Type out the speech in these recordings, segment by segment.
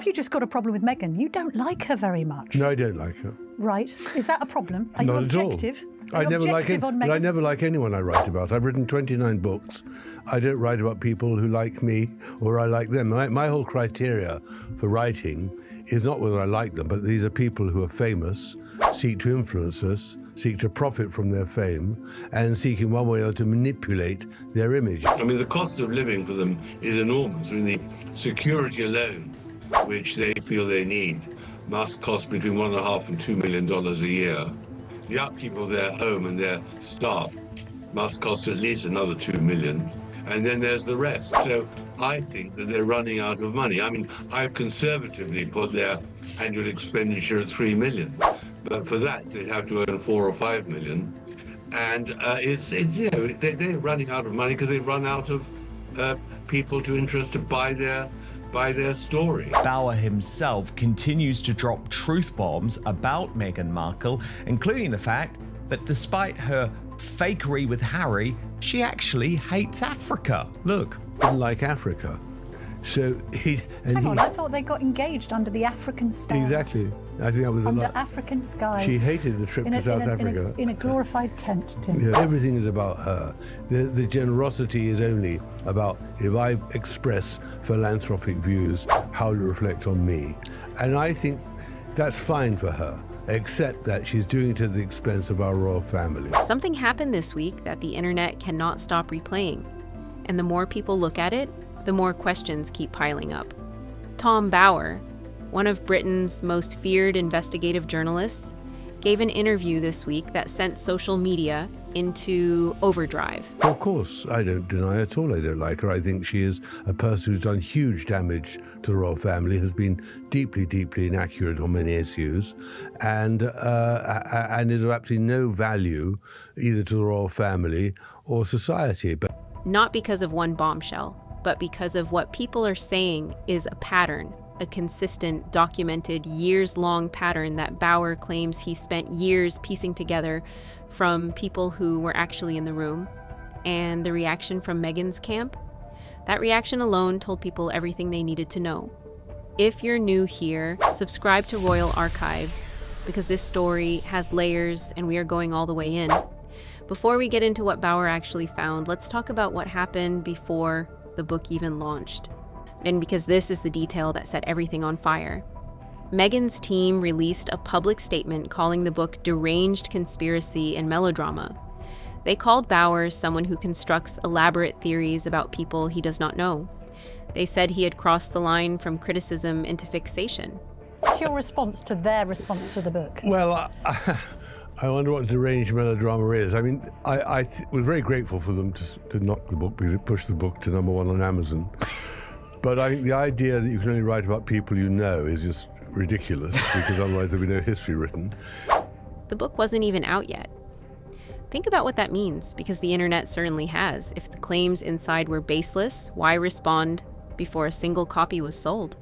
have you just got a problem with Meghan? You don't like her very much. No, I don't like her. Right. Is that a problem? Are Not you at objective? all. Are you objective on Meghan? I never like anyone I write about. I've written 29 books. I don't write about people who like me or I like them. My whole criteria for writing is not whether I like them, but these are people who are famous, seek to influence us, seek to profit from their fame, and seek in one way or another to manipulate their image. I mean, the cost of living for them is enormous. I mean, the security alone, which they feel they need, must cost between $1.5 and $2 million a year. The upkeep of their home and their staff must cost at least another $2 million. And then there's the rest. So I think that they're running out of money. I mean, I've conservatively put their annual expenditure at $3 million. But for that, they'd have to earn $4 or $5 million. And it's you know, they're running out of money because they've run out of people to interest to buy their story. Bauer himself continues to drop truth bombs about Meghan Markle, including the fact that despite her fakery with Harry, she actually hates Africa. Look. Didn't like Africa. So Hang on, I thought they got engaged under the African stars. Exactly. I think that was under a lot. African skies. She hated the trip to South Africa. In a glorified tent, Tim. Yeah, everything is about her. The generosity is only about if I express philanthropic views, how to reflect on me. And I think that's fine for her, except that she's doing it at the expense of our royal family. Something happened this week that the internet cannot stop replaying. And the more people look at it, the more questions keep piling up. Tom Bauer, one of Britain's most feared investigative journalists, gave an interview this week that sent social media into overdrive. Of course, I don't deny at all I don't like her. I think she is a person who's done huge damage to the royal family, has been deeply, deeply inaccurate on many issues, and is of absolutely no value either to the royal family or society. But not because of one bombshell, but because of what people are saying is a pattern, a consistent, documented, years-long pattern that Bauer claims he spent years piecing together from people who were actually in the room. And the reaction from Meghan's camp? That reaction alone told people everything they needed to know. If you're new here, subscribe to Royal Archives, because this story has layers and we are going all the way in. Before we get into what Bauer actually found, let's talk about what happened before the book even launched. And because this is the detail that set everything on fire. Meghan's team released a public statement calling the book deranged conspiracy and melodrama. They called Bauer someone who constructs elaborate theories about people he does not know. They said he had crossed the line from criticism into fixation. What's your response to their response to the book? Well, I wonder what deranged melodrama is. I mean, I was very grateful for them to knock the book because it pushed the book to #1 on Amazon. But I think the idea that you can only write about people you know is just ridiculous because otherwise there'd be no history written. The book wasn't even out yet. Think about what that means, because the internet certainly has. If the claims inside were baseless, why respond before a single copy was sold?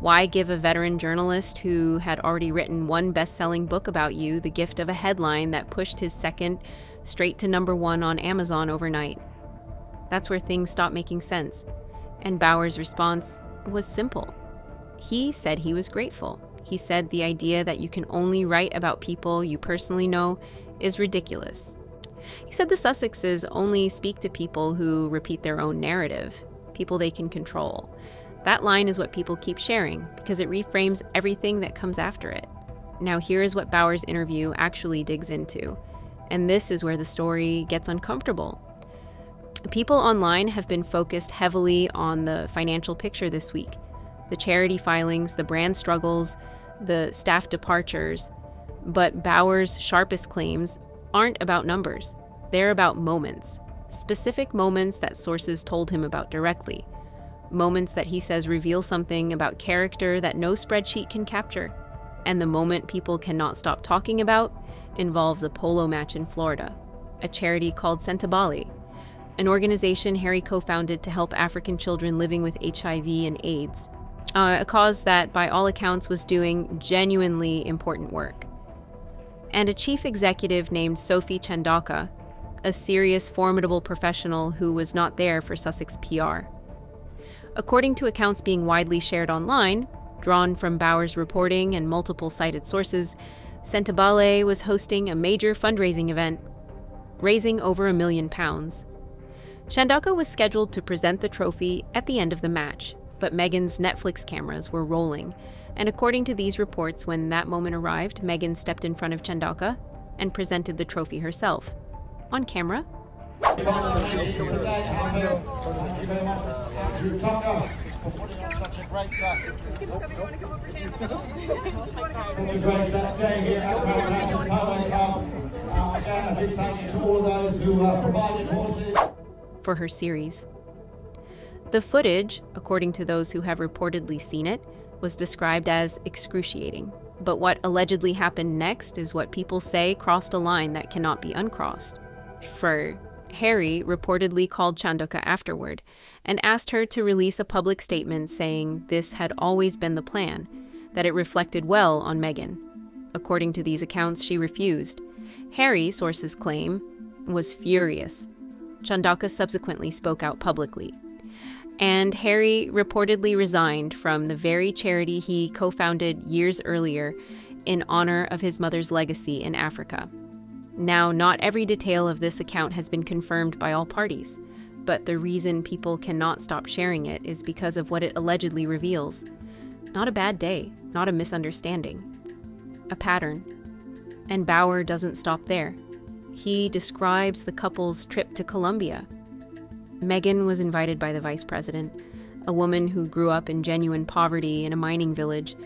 Why give a veteran journalist who had already written one best-selling book about you the gift of a headline that pushed his second straight to #1 on Amazon overnight? That's where things stop making sense. And Bauer's response was simple. He said he was grateful. He said the idea that you can only write about people you personally know is ridiculous. He said the Sussexes only speak to people who repeat their own narrative, people they can control. That line is what people keep sharing because it reframes everything that comes after it. Now here is what Bauer's interview actually digs into. And this is where the story gets uncomfortable. People online have been focused heavily on the financial picture this week. The charity filings, the brand struggles, the staff departures. But Bauer's sharpest claims aren't about numbers. They're about moments. Specific moments that sources told him about directly. Moments that he says reveal something about character that no spreadsheet can capture. And the moment people cannot stop talking about involves a polo match in Florida, a charity called Sentabali, an organization Harry co-founded to help African children living with HIV and AIDS, a cause that by all accounts was doing genuinely important work. And a chief executive named Sophie Chandaka, a serious, formidable professional who was not there for Sussex PR. According to accounts being widely shared online, Drawn from Bauer's reporting and multiple cited sources, Sentabale was hosting a major fundraising event, raising over £1 million. Chandauka was scheduled to present the trophy at the end of the match, but Meghan's Netflix cameras were rolling, and according to these reports, when that moment arrived, Meghan stepped in front of Chandauka and presented the trophy herself, on camera. Thank you very much, Andrew Tucker, for putting on such a great day here at Polo Club. Again, a big thanks to all those who provided horses for her series. The footage, according to those who have reportedly seen it, was described as excruciating. But what allegedly happened next is what people say crossed a line that cannot be uncrossed. Harry reportedly called Chandauka afterward and asked her to release a public statement saying this had always been the plan, that it reflected well on Meghan. According to these accounts, she refused. Harry, sources claim, was furious. Chandauka subsequently spoke out publicly. And Harry reportedly resigned from the very charity he co-founded years earlier in honor of his mother's legacy in Africa. Now, not every detail of this account has been confirmed by all parties, but the reason people cannot stop sharing it is because of what it allegedly reveals. Not a bad day, not a misunderstanding. A pattern. And Bauer doesn't stop there. He describes the couple's trip to Colombia. Meghan was invited by the vice president, a woman who grew up in genuine poverty in a mining village,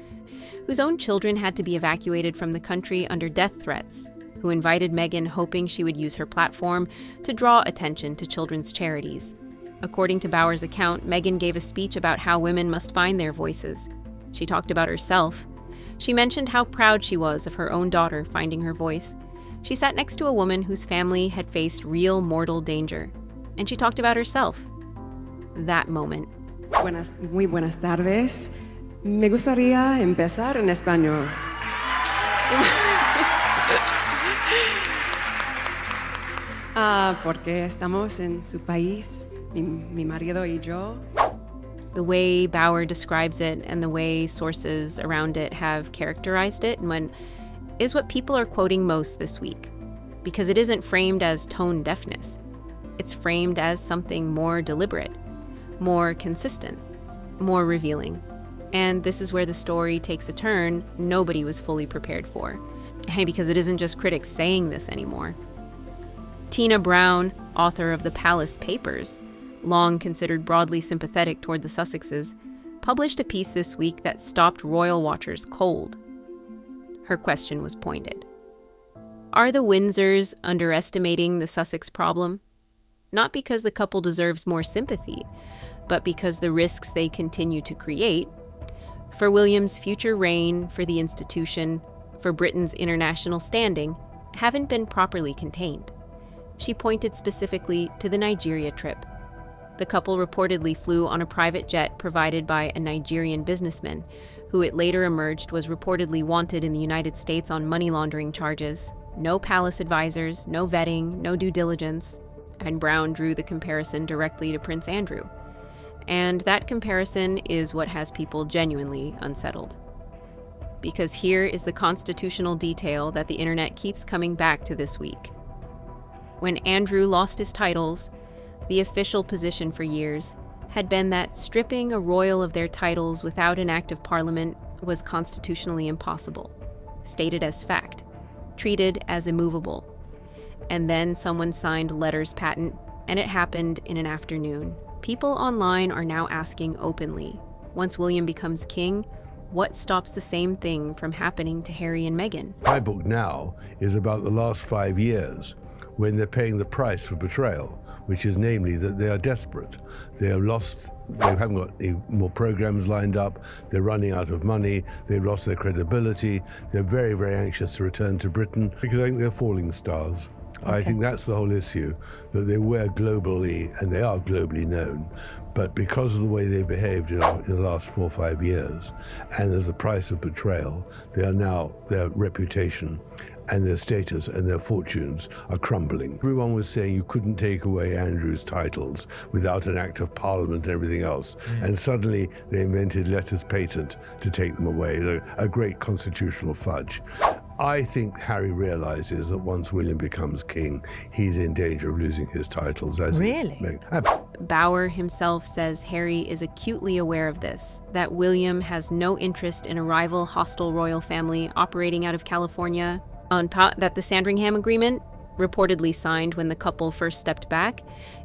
whose own children had to be evacuated from the country under death threats, who invited Meghan hoping she would use her platform to draw attention to children's charities. According to Bauer's account, Meghan gave a speech about how women must find their voices. She talked about herself. She mentioned how proud she was of her own daughter finding her voice. She sat next to a woman whose family had faced real mortal danger. And she talked about herself. That moment. Muy buenas tardes. Me gustaría empezar en español. Porque estamos en su país, mi marido y yo. The way Bauer describes it and the way sources around it have characterized it is what people are quoting most this week. Because it isn't framed as tone deafness. It's framed as something more deliberate, more consistent, more revealing. And this is where the story takes a turn nobody was fully prepared for. Hey, because it isn't just critics saying this anymore. Tina Brown, author of the Palace Papers, long considered broadly sympathetic toward the Sussexes, published a piece this week that stopped royal watchers cold. Her question was pointed. Are the Windsors underestimating the Sussex problem? Not because the couple deserves more sympathy, but because the risks they continue to create for William's future reign, for the institution, for Britain's international standing, haven't been properly contained. She pointed specifically to the Nigeria trip. The couple reportedly flew on a private jet provided by a Nigerian businessman, who it later emerged was reportedly wanted in the United States on money laundering charges. No palace advisors, no vetting, no due diligence. And Brown drew the comparison directly to Prince Andrew. And that comparison is what has people genuinely unsettled. Because here is the constitutional detail that the internet keeps coming back to this week. When Andrew lost his titles, the official position for years had been that stripping a royal of their titles without an act of parliament was constitutionally impossible, stated as fact, treated as immovable. And then someone signed letters patent, and it happened in an afternoon. People online are now asking openly, once William becomes king, what stops the same thing from happening to Harry and Meghan? My book now is about the last 5 years, when they're paying the price for betrayal, which is namely that they are desperate. They have lost, they haven't got any more programs lined up, they're running out of money, they've lost their credibility, they're very, very anxious to return to Britain because I think they're falling stars. Okay. I think that's the whole issue, that they were globally, and they are globally known, but because of the way they behaved in the last 4 or 5 years, and as a price of betrayal, they are now, their reputation and their status and their fortunes are crumbling. Everyone was saying you couldn't take away Andrew's titles without an act of parliament and everything else. And suddenly they invented letters patent to take them away, a great constitutional fudge. I think Harry realizes that once William becomes king, he's in danger of losing his titles. Really? Bauer himself says Harry is acutely aware of this, that William has no interest in a rival hostile royal family operating out of California, that the Sandringham Agreement, reportedly signed when the couple first stepped back,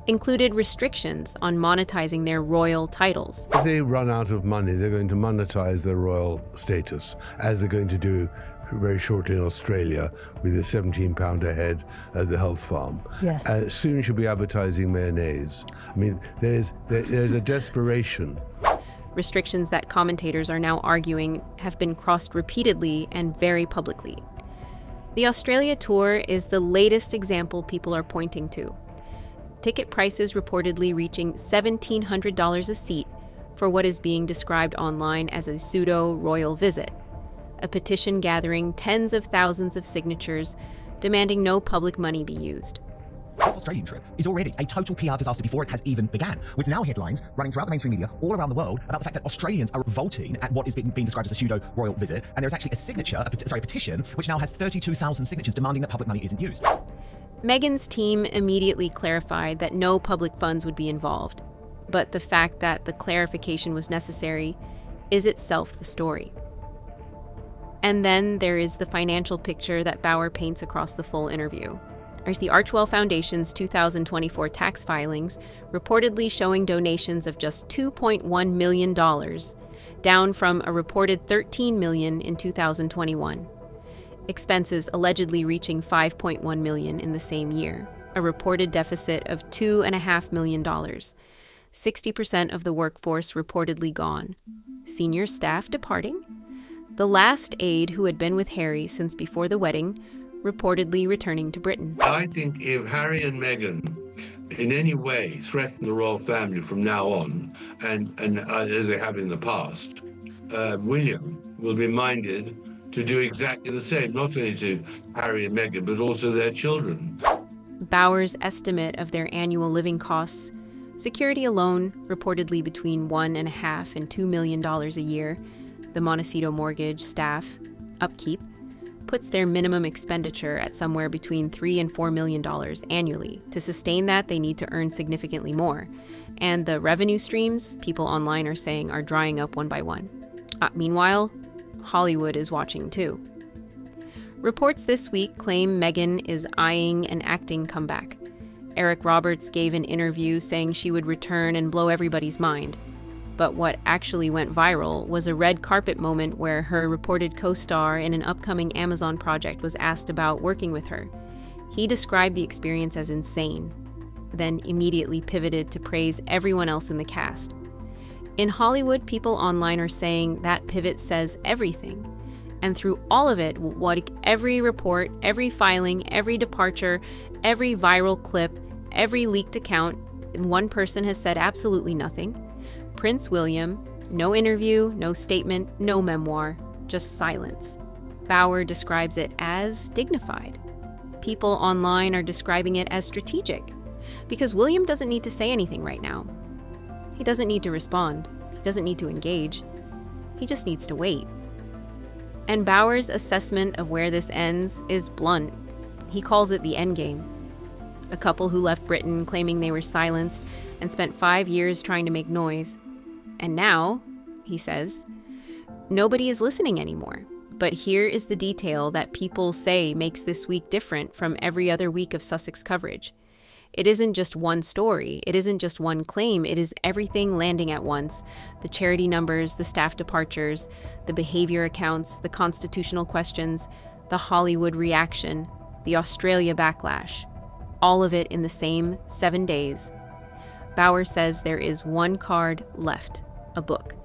included restrictions on monetizing their royal titles. If they run out of money, they're going to monetize their royal status, as they're going to do very shortly in Australia with a £17 a head at the health farm. Yes. Soon she'll be advertising mayonnaise. I mean, there's a desperation. Restrictions that commentators are now arguing have been crossed repeatedly and very publicly. The Australia tour is the latest example people are pointing to. Ticket prices reportedly reaching $1,700 a seat for what is being described online as a pseudo-royal visit, a petition gathering tens of thousands of signatures demanding no public money be used. This Australian trip is already a total PR disaster before it has even began, with now headlines running throughout the mainstream media all around the world about the fact that Australians are revolting at what is being described as a pseudo-royal visit, and there's actually a petition which now has 32,000 signatures demanding that public money isn't used. Meghan's team immediately clarified that no public funds would be involved, but the fact that the clarification was necessary is itself the story. And then there is the financial picture that Bauer paints across the full interview. There's the Archwell Foundation's 2024 tax filings, reportedly showing donations of just $2.1 million, down from a reported $13 million in 2021. Expenses allegedly reaching $5.1 million in the same year, a reported deficit of $2.5 million. 60% of the workforce reportedly gone. Senior staff departing. The last aide who had been with Harry since before the wedding, reportedly returning to Britain. I think if Harry and Meghan in any way threaten the royal family from now on, and as they have in the past, William will be minded to do exactly the same, not only to Harry and Meghan, but also their children. Bauer's estimate of their annual living costs, security alone reportedly between $1.5 and $2 million a year, the Montecito mortgage, staff, upkeep, puts their minimum expenditure at somewhere between $3 and $4 million annually. To sustain that, they need to earn significantly more. And the revenue streams, people online are saying, are drying up one by one. Meanwhile, Hollywood is watching too. Reports this week claim Meghan is eyeing an acting comeback. Eric Roberts gave an interview saying she would return and blow everybody's mind. But what actually went viral was a red carpet moment where her reported co-star in an upcoming Amazon project was asked about working with her. He described the experience as insane, then immediately pivoted to praise everyone else in the cast. In Hollywood, people online are saying that pivot says everything. And through all of it, what every report, every filing, every departure, every viral clip, every leaked account, one person has said absolutely nothing. Prince William, no interview, no statement, no memoir, just silence. Bauer describes it as dignified. People online are describing it as strategic, because William doesn't need to say anything right now. He doesn't need to respond. He doesn't need to engage. He just needs to wait. And Bauer's assessment of where this ends is blunt. He calls it the endgame. A couple who left Britain claiming they were silenced and spent 5 years trying to make noise. And now, he says, nobody is listening anymore. But here is the detail that people say makes this week different from every other week of Sussex coverage. It isn't just one story. It isn't just one claim. It is everything landing at once. The charity numbers, the staff departures, the behavior accounts, the constitutional questions, the Hollywood reaction, the Australia backlash. All of it in the same 7 days. Bauer says there is one card left, a book.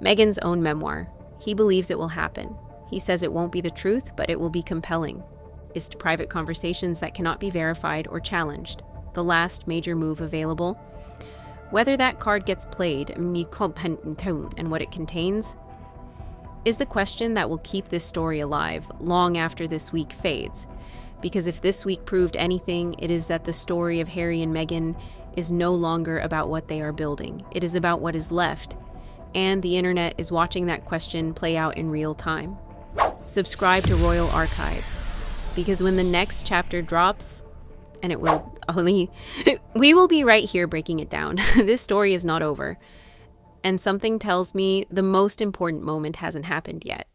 Meghan's own memoir. He believes it will happen. He says it won't be the truth, but it will be compelling. It's private conversations that cannot be verified or challenged. The last major move available. Whether that card gets played, and what it contains, is the question that will keep this story alive long after this week fades. Because if this week proved anything, it is that the story of Harry and Meghan is no longer about what they are building. It is about what is left. And the internet is watching that question play out in real time. Subscribe to Royal Archives, because when the next chapter drops, and it will only, we will be right here breaking it down. This story is not over. And something tells me the most important moment hasn't happened yet.